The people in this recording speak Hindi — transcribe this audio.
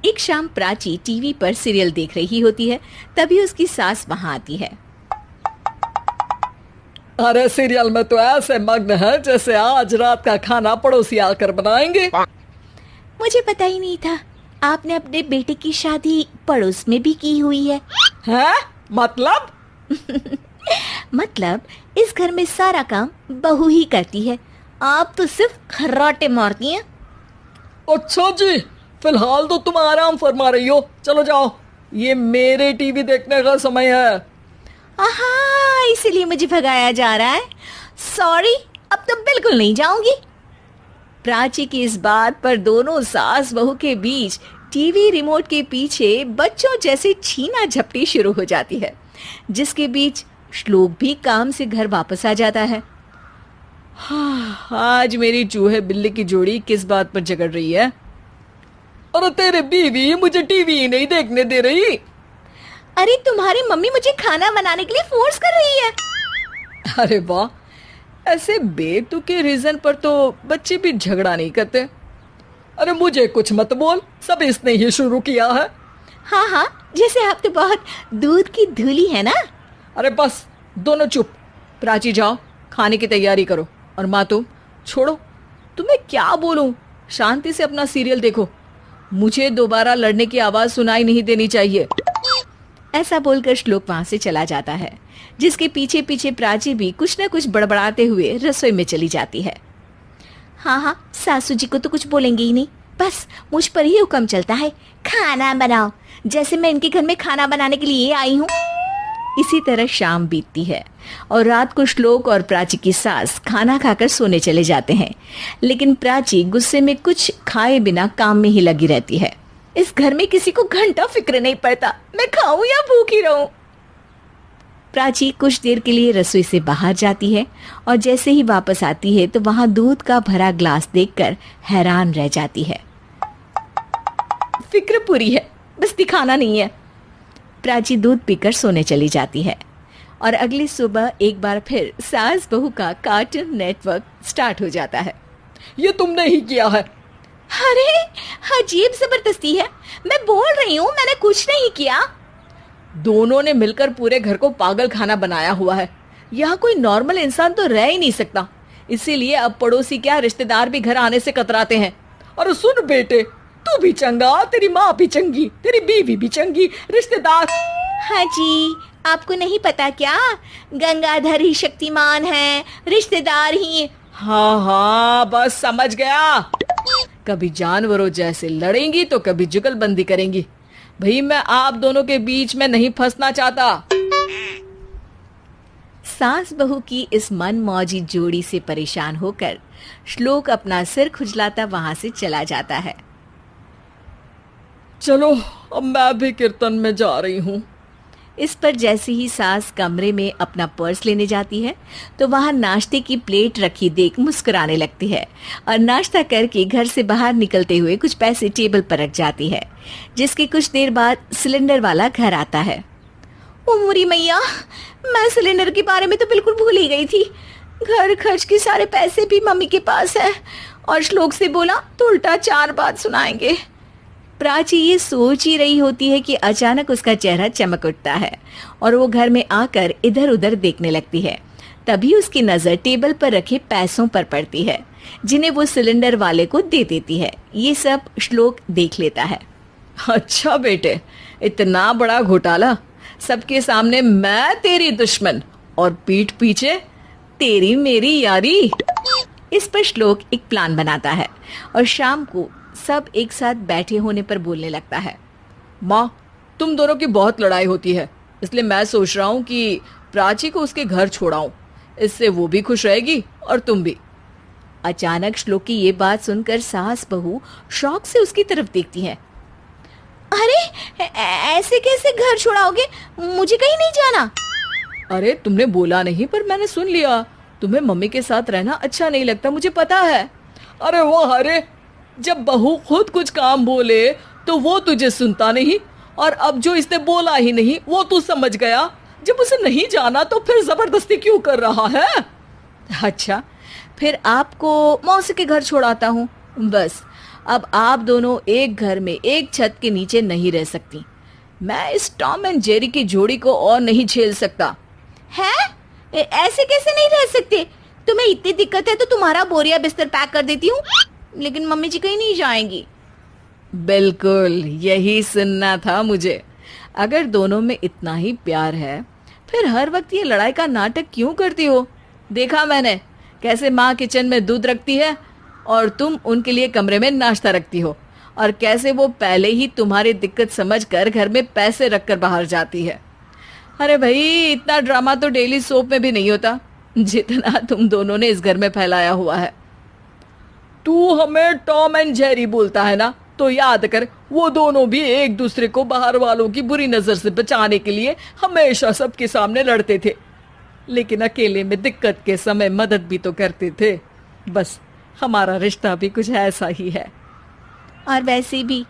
एक शाम प्राची टीवी पर सीरियल देख रही होती है। तभी उसकी सास वहां आती है। अरे सीरियल में तो ऐसे मग्न है जैसे आज रात का खाना पड़ोसी आकर बनाएंगे। मुझे पता ही नहीं था आपने अपने बेटे की शादी पड़ोस में भी की हुई है। हैं? मतलब? मतलब इस घर में सारा काम बहू ही करती है, आप तो सिर्फ खर्राटे मारती हैं। अच्छा जी, फिलहाल तो तुम आराम फरमा रही हो, चलो जाओ, ये मेरे टीवी देखने का समय है। आहा, इसीलिए मुझे भगाया जा रहा है। सॉरी, अब तो बिल्कुल नहीं जाऊंगी। प्राची की इस बात पर दोनों सास बहू के बीच टीवी रिमोट के पीछे बच्चों जैसे छीना झपटी शुरू हो जाती है, जिसके बीच श्लोक भी काम से घर वापस आ जाता है। हाँ, आज मेरी चूहे बिल्ली की जोड़ी किस बात पर झगड़ रही है? अरे तेरे बीवी मुझे टीवी ही नहीं देखने दे रही। अरे तुम्हारी मम्मी मुझे खाना बनाने के लिए फोर्स कर रही है। अरे वाह, ऐसे बेतुके रीजन पर तो बच्चे भी झगड़ा नहीं करते। अरे मुझे कुछ मत बोल, सब इसने ही शुरू किया है। हाँ हाँ, जैसे आप तो बहुत दूध की धूली है ना। अरे बस, दोनों चुप। प्राची जाओ, खाने की तैयारी करो। और माँ तुम छोड़ो, तुम्हें क्या बोलूं, शांति से अपना सीरियल देखो, मुझे दोबारा लड़ने की आवाज सुनाई नहीं देनी चाहिए। ऐसा बोलकर श्लोक वहां से चला जाता है, जिसके पीछे पीछे प्राची भी कुछ न कुछ बड़बड़ाते हुए रसोई में चली जाती है। हाँ हाँ, सासू जी को तो कुछ बोलेंगे ही नहीं, बस मुझ पर ही हुक्म चलता है, खाना बनाओ, जैसे मैं इनके घर में खाना बनाने के लिए आई हूँ। इसी तरह शाम बीतती है और रात को श्लोक और प्राची की सास खाना खाकर सोने चले जाते हैं, लेकिन प्राची गुस्से में कुछ खाए बिना काम में ही लगी रहती है। इस घर में किसी को घंटा फिक्र नहीं पड़ता, मैं खाऊं या भूखी रहूं। प्राची कुछ देर के लिए रसोई से बाहर जाती है और जैसे ही वापस आती है तो वहां दूध का भरा ग्लास देखकर हैरान रह जाती है। फिक्र पूरी है, बस दिखाना नहीं है। प्राची दूध पीकर सोने चली जाती है और अगली सुबह एक बार फिर सास बहू का कार्टून नेटवर्क स्टार्ट हो जाता है। ये तुमने ही किया है। अरे अजीब जबरदस्ती है, मैं बोल रही हूँ मैंने कुछ नहीं किया। दोनों ने मिलकर पूरे घर को पागल खाना बनाया हुआ है। यहाँ कोई नॉर्मल इंसान तो रह ही नहीं सकता, इसीलिए अब पड़ोसी क्या रिश्तेदार भी घर आने से कतराते हैं। और सुन बेटे, तू भी चंगा, तेरी माँ भी चंगी, तेरी बीवी भी चंगी, रिश्तेदार। हाँ जी, आपको नहीं पता क्या, गंगाधर ही शक्तिमान है, रिश्तेदार ही। हाँ हाँ, बस समझ गया। कभी जानवरों जैसे लड़ेंगी तो कभी जुगलबंदी करेंगी। भाई मैं आप दोनों के बीच में नहीं फंसना चाहता। सास बहू की इस मन मौजी जोड़ी से परेशान होकर श्लोक अपना सिर खुजलाता वहां से चला जाता है। चलो अब मैं भी कीर्तन में जा रही हूँ। इस पर जैसे ही सास कमरे में अपना पर्स लेने जाती है तो वहां नाश्ते की प्लेट रखी देख मुस्कुराने लगती है और नाश्ता करके घर से बाहर निकलते हुए कुछ पैसे टेबल पर रख जाती है, जिसके कुछ देर बाद सिलेंडर वाला घर आता है। ओ मुरी मैया, मैं सिलेंडर के बारे में तो बिल्कुल भूल ही गई थी। घर खर्च के सारे पैसे भी मम्मी के पास है और श्लोक से बोला तो उल्टा 4 बात सुनाएंगे। प्राची ये सोच ही रही होती है कि अचानक उसका चेहरा चमक उठता है और वो घर में आकर इधर उधर देखने लगती है। तभी उसकी नजर टेबल पर रखे पैसों पर पड़ती है, जिन्हें वो सिलेंडर वाले को दे देती है। ये सब श्लोक देख लेता है। अच्छा बेटे, इतना बड़ा घोटाला, सबके सामने मैं तेरी दुश्मन और पीठ पीछे तेरी मेरी यारी। इस पर श्लोक एक प्लान बनाता है और शाम को सब एक साथ बैठे होने पर बोलने लगता है। माँ, तुम दोनों की बहुत लड़ाई होती है, इसलिए मैं सोच रहा हूँ कि प्राची को उसके घर छोड़ाऊं, इससे वो भी खुश रहेगी और तुम भी। अचानक श्लोक की ये बात सुनकर सास बहू शौक से उसकी तरफ देखती है। अरे ऐसे कैसे घर छोड़ाओगे, मुझे कहीं नहीं जाना। अरे तुमने बोला नहीं पर मैंने सुन लिया, तुम्हें मम्मी के साथ रहना अच्छा नहीं लगता, मुझे पता है। अरे वाह, अरे जब बहू खुद कुछ काम बोले तो वो तुझे सुनता नहीं, और अब जो इसने बोला ही नहीं वो तू समझ गया। जब उसे नहीं जाना तो फिर जबरदस्ती क्यों कर रहा है? अच्छा, फिर आपको मौसी के घर छोड़ाता हूँ, बस अब आप दोनों एक घर में एक छत के नीचे नहीं रह सकती। मैं इस टॉम एंड जेरी की जोड़ी को और नहीं झेल सकता। है? ऐसे कैसे नहीं रह सकते? तुम्हें इतनी दिक्कत है तो तुम्हारा बोरिया बिस्तर पैक कर देती हूँ, लेकिन मम्मी जी कहीं नहीं जाएंगी। बिल्कुल यही सुनना था मुझे। अगर दोनों में इतना ही प्यार है फिर हर वक्त ये लड़ाई का नाटक क्यों करती हो? देखा मैंने कैसे माँ किचन में दूध रखती है और तुम उनके लिए कमरे में नाश्ता रखती हो, और कैसे वो पहले ही तुम्हारी दिक्कत समझकर घर में पैसे रखकर बाहर जाती है। अरे भाई, इतना ड्रामा तो डेली सोप में भी नहीं होता जितना तुम दोनों ने इस घर में फैलाया हुआ है। तू हमें टॉम एंड जेरी बोलता है ना, तो याद कर वो दोनों भी एक दूसरे को बाहर वालों की बुरी नजर से बचाने के लिए हमेशा सबके सामने लड़ते थे, लेकिन अकेले में दिक्कत के समय मदद भी तो करते थे। बस हमारा रिश्ता भी कुछ ऐसा ही है। और वैसे भी